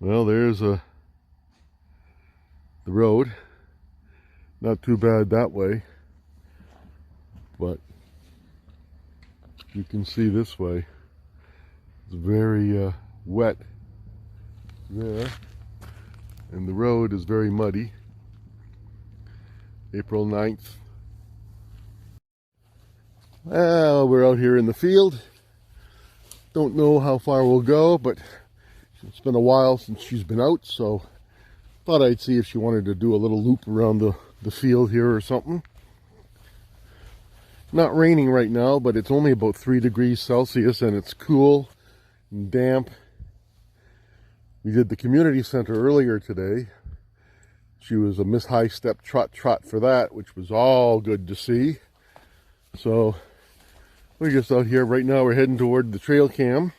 Well, there's the road. Not too bad that way, but you can see this way. It's very wet there, and the road is very muddy. April 9th. Well, we're out here in the field. Don't know how far we'll go, but it's been a while since she's been out, so thought I'd see if she wanted to do a little loop around the field here or something. Not raining right now, but it's only about 3 degrees Celsius and it's cool and damp. We did the community center earlier today. She was a Miss High Step Trot for that, which was all good to see. So we're just out here right now. We're heading toward the trail cam.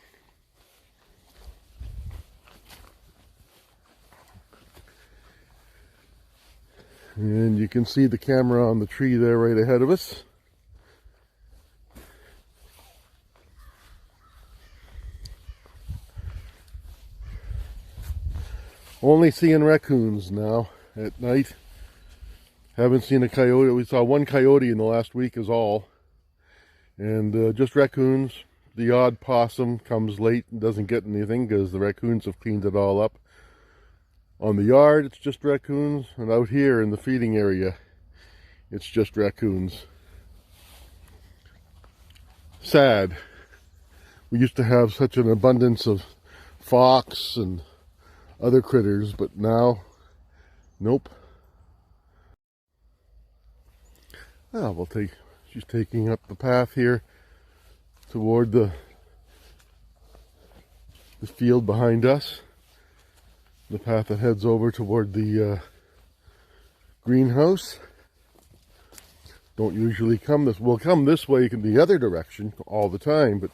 And you can see the camera on the tree there right ahead of us. Only seeing raccoons now at night. Haven't seen a coyote. We saw one coyote in the last week is all. And just raccoons. The odd possum comes late and doesn't get anything because the raccoons have cleaned it all up. On the yard, it's just raccoons. And out here in the feeding area, it's just raccoons. Sad. We used to have such an abundance of fox and other critters, but now, nope. Oh, she's taking up the path here toward the field behind us. The path that heads over toward the greenhouse. Don't usually come this, we'll come this way in the other direction all the time, but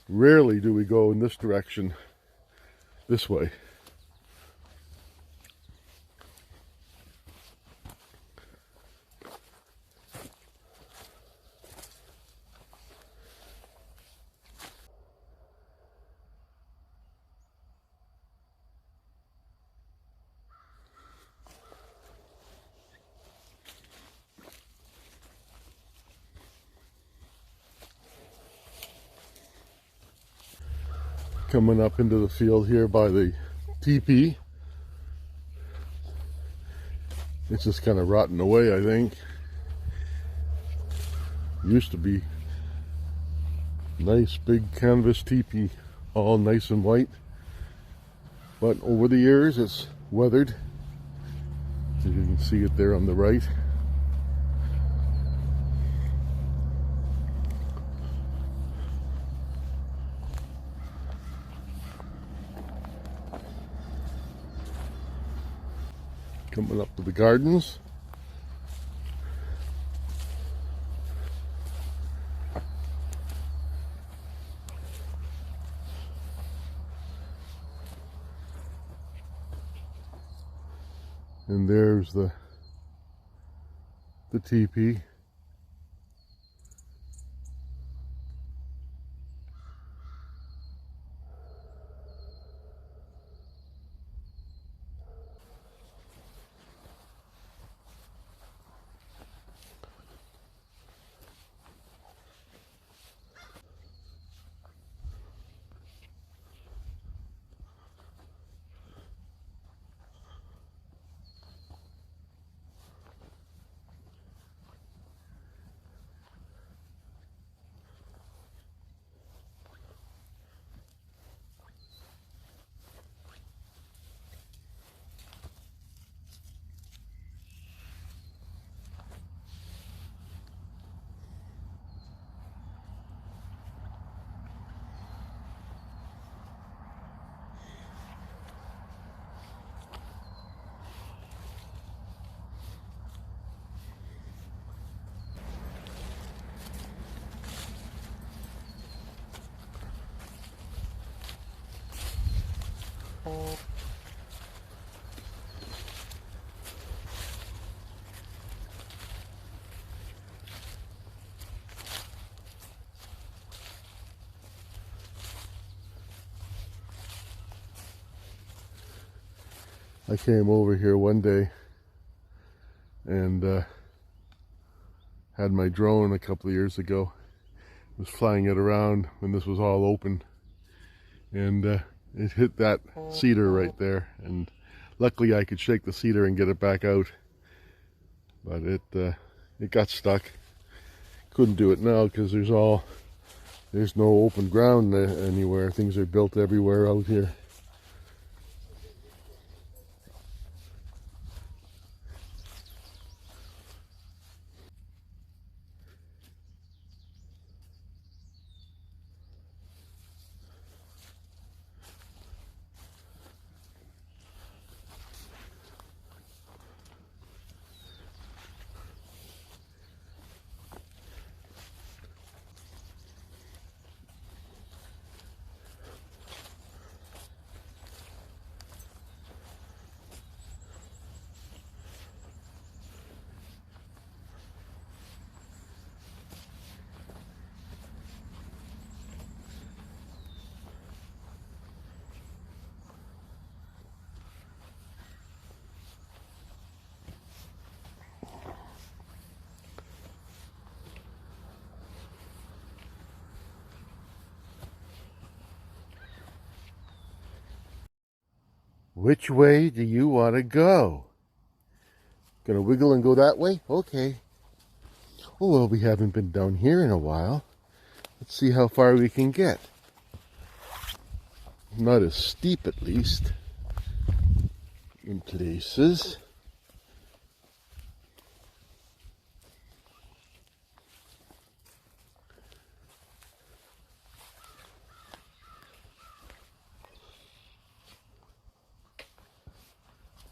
rarely do we go in this direction, this way. Coming up into the field here by the teepee. It's just kind of rotten away, I think. Used to be nice big canvas teepee, all nice and white. But over the years it's weathered. As you can see it there on the right. Coming up to the gardens. And there's the teepee. I came over here one day and had my drone a couple of years ago. Was flying it around when this was all open, and it hit that cedar right there, and luckily I could shake the cedar and get it back out, but it got stuck. Couldn't do it now because there's no open ground anywhere. Things are built everywhere out here. Which way do you want to go? Gonna wiggle and go that way? Okay. Oh, well, we haven't been down here in a while. Let's see how far we can get. Not as steep, at least, in places.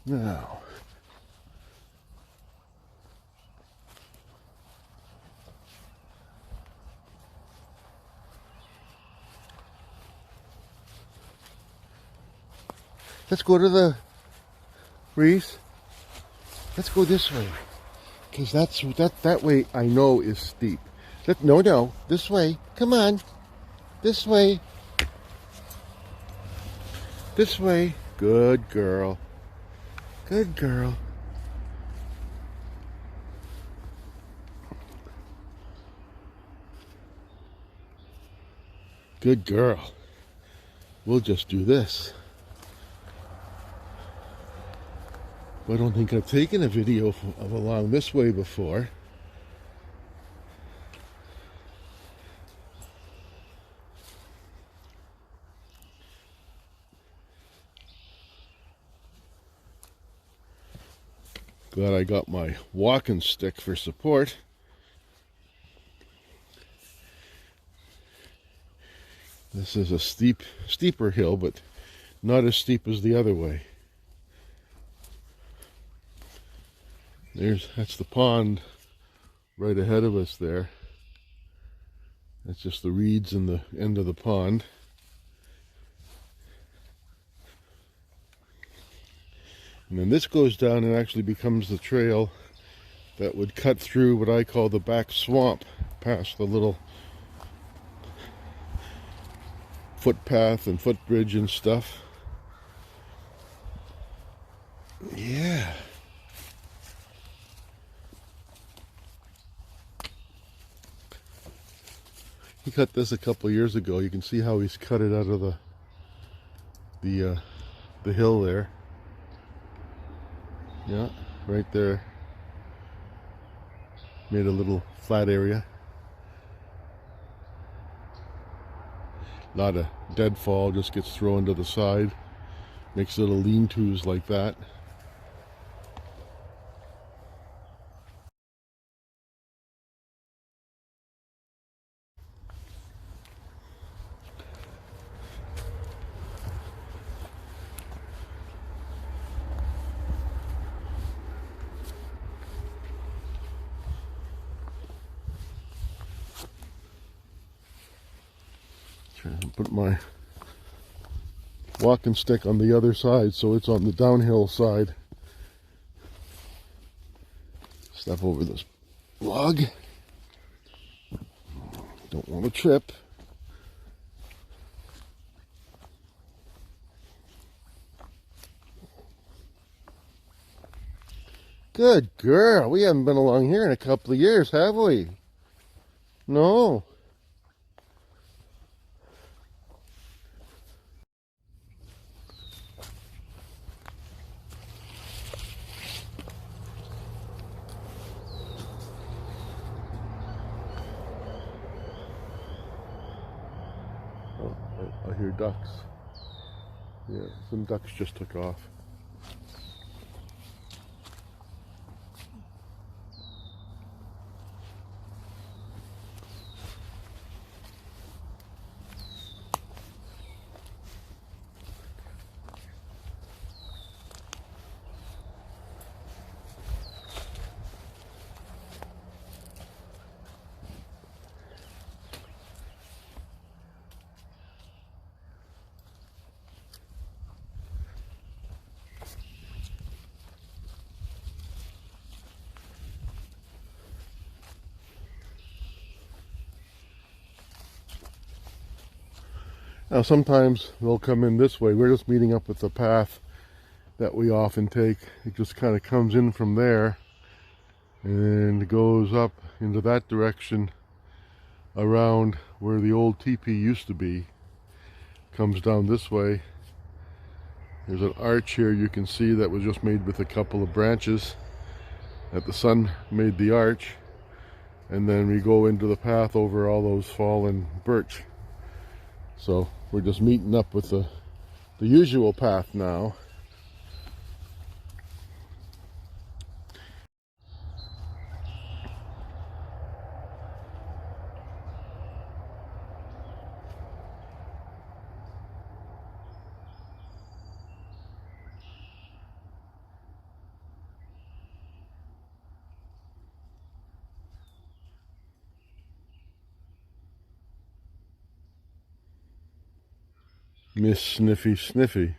Now, let's go to the Reese. Let's go this way, because that way I know is steep. No, this way. Come on, this way. This way. Good girl. Good girl. Good girl. We'll just do this. I don't think I've taken a video of along this way before. Glad I got my walking stick for support. This is a steeper hill, but not as steep as the other way. That's the pond right ahead of us there. That's just the reeds in the end of the pond. And then this goes down and actually becomes the trail that would cut through what I call the back swamp, past the little footpath and footbridge and stuff. Yeah. He cut this a couple of years ago. You can see how he's cut it out of the hill there. Yeah, right there. Made a little flat area. Not a deadfall, just gets thrown to the side. Makes little lean-tos like that. Put my walking stick on the other side so it's on the downhill side. Step over this log. Don't want to trip. Good girl. We haven't been along here in a couple of years, have we? No. Oh, I hear ducks. Yeah, some ducks just took off. Now sometimes they'll come in this way. We're just meeting up with the path that we often take. It just kind of comes in from there and goes up into that direction around where the old teepee used to be. Comes down this way. There's an arch here you can see that was just made with a couple of branches that the sun made the arch, and then we go into the path over all those fallen birch. So we're just meeting up with the usual path now. Miss Sniffy Sniffy.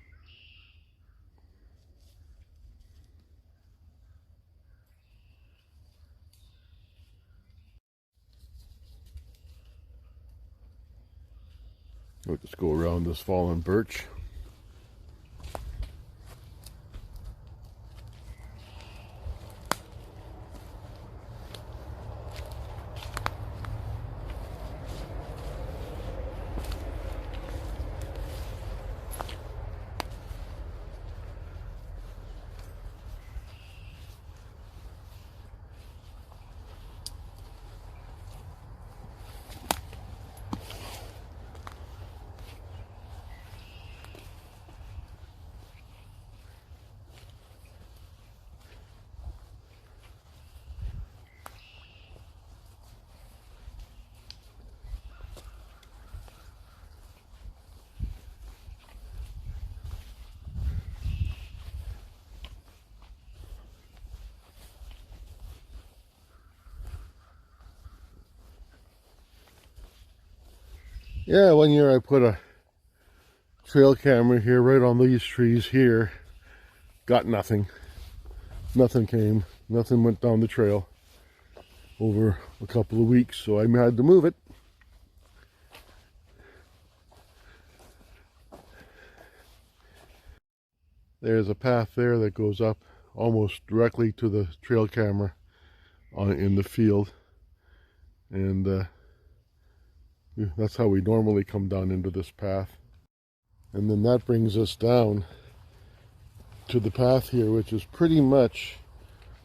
We'll just go around this fallen birch. Yeah, one year I put a trail camera here right on these trees here. Got nothing. Nothing came. Nothing went down the trail over a couple of weeks, so I had to move it. There's a path there that goes up almost directly to the trail camera in the field, and that's how we normally come down into this path. And then that brings us down to the path here, which is pretty much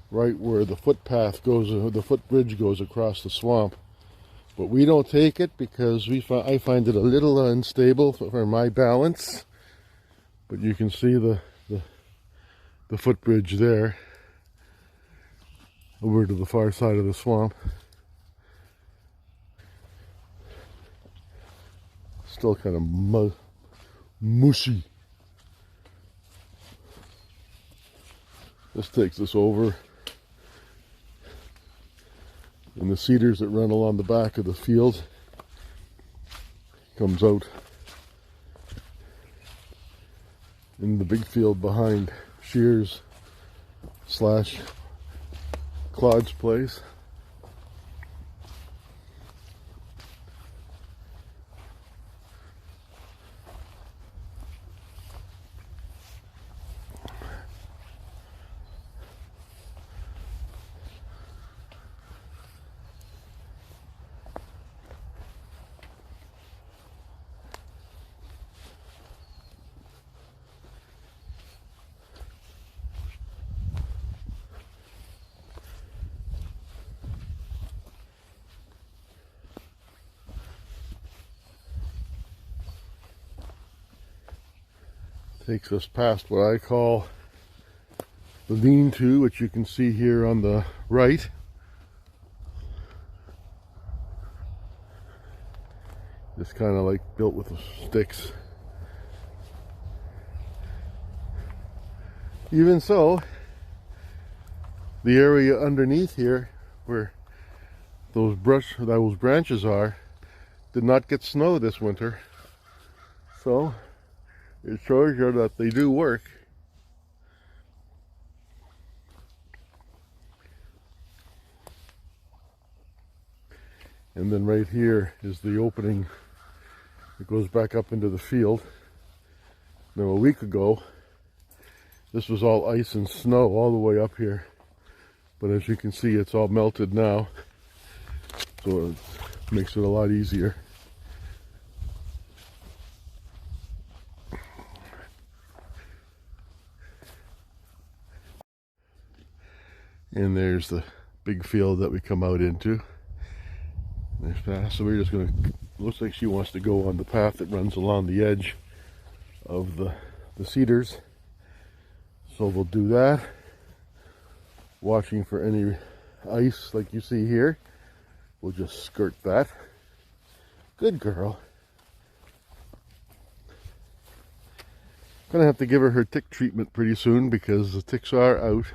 right where the footpath goes, the footbridge goes across the swamp. But we don't take it because I find it a little unstable for my balance. But you can see the footbridge there over to the far side of the swamp. Still kind of mushy. This takes us over, and the cedars that run along the back of the field comes out in the big field behind Shears / Claude's place. Takes us past what I call the lean-to, which you can see here on the right. Just kind of like built with sticks. Even so, the area underneath here where those branches are did not get snow this winter. So it shows you that they do work. And then right here is the opening. It goes back up into the field. Now a week ago, this was all ice and snow all the way up here. But as you can see, it's all melted now. So it makes it a lot easier. And there's the big field that we come out into. There's path. So we're just gonna, looks like she wants to go on the path that runs along the edge of the cedars. So we'll do that. Watching for any ice like you see here. We'll just skirt that. Good girl. Gonna have to give her tick treatment pretty soon because the ticks are out.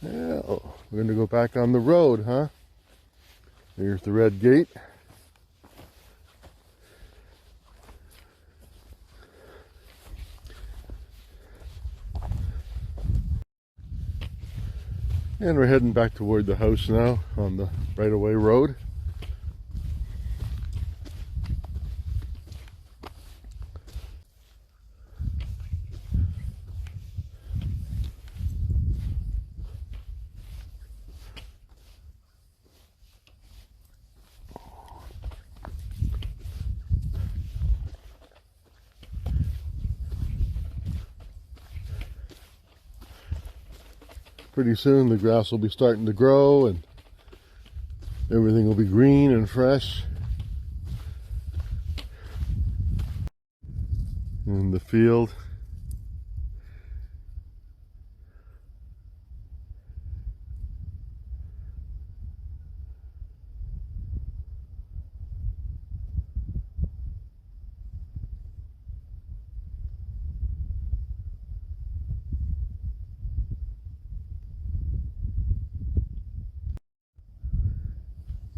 Yeah, we're going to go back on the road, huh? Here's the red gate. And we're heading back toward the house now on the right-of-way road. Pretty soon the grass will be starting to grow and everything will be green and fresh. In the field.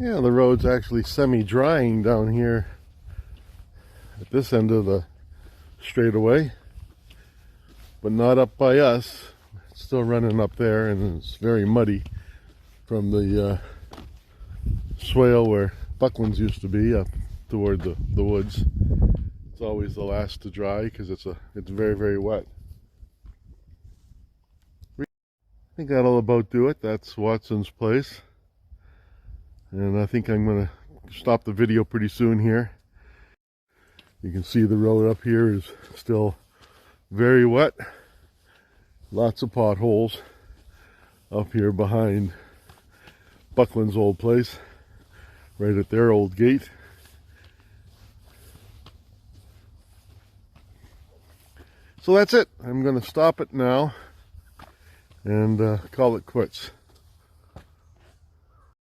Yeah, the road's actually semi-drying down here at this end of the straightaway, but not up by us. It's still running up there, and it's very muddy from the swale where Bucklands used to be up toward the woods. It's always the last to dry because it's very, very wet. I think that'll about do it. That's Watson's place. And I think I'm going to stop the video pretty soon here. You can see the road up here is still very wet. Lots of potholes up here behind Buckland's old place, right at their old gate. So that's it. I'm going to stop it now and call it quits.